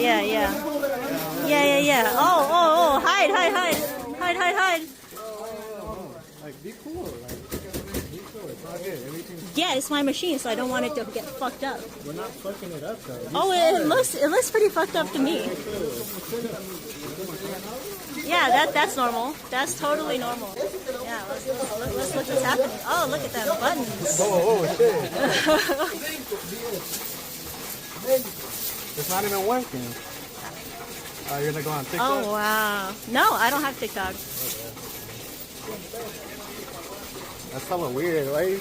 yeah, yeah. Yeah, yeah, yeah. Oh, oh, oh, hide, hide, hide. Hide, hide, hide. Like, be cool. Like, be cool. It's all good. Everything's... Yeah, it's my machine, so I don't want it to get fucked up. We're not fucking it up, though. Oh, it looks pretty fucked up to me. Yeah, that's normal. That's totally normal. Yeah, let's look what's happening. Oh, look at them buttons. Oh, shit. It's not even working. You're gonna go on TikTok? Oh, wow. No, I don't have TikTok. That's hella weird, right?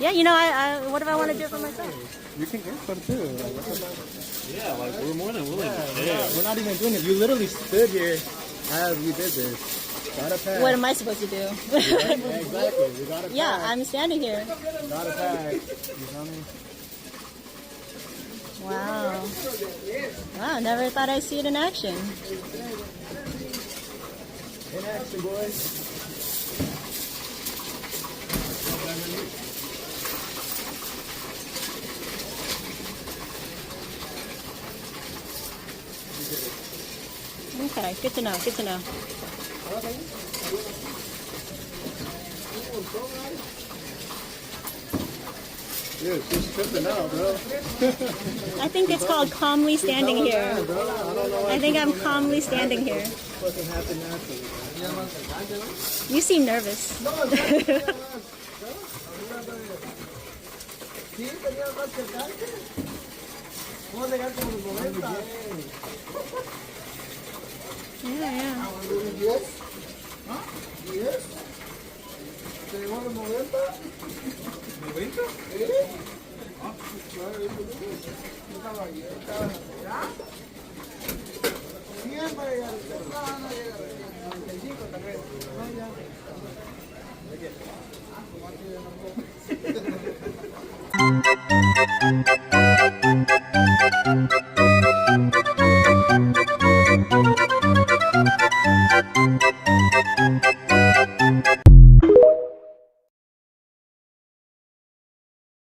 Yeah, you know, what if I want to do it for myself? You can get some too. Like, Yeah, like we're more than willing to share. we're not even doing it. You literally stood here as we did this. Got a pack. What am I supposed to do? Yeah, exactly. We got a pack. Yeah, I'm standing here. Got a pack. You feel me? Wow. Wow, never thought I'd see it in action. In action, boys. Okay, good to know, good to know. Dude, she's tripping out, bro. I think it's called calmly standing here. I think I'm calmly standing here. Fucking happen naturally. You seem nervous. Yeah, yeah.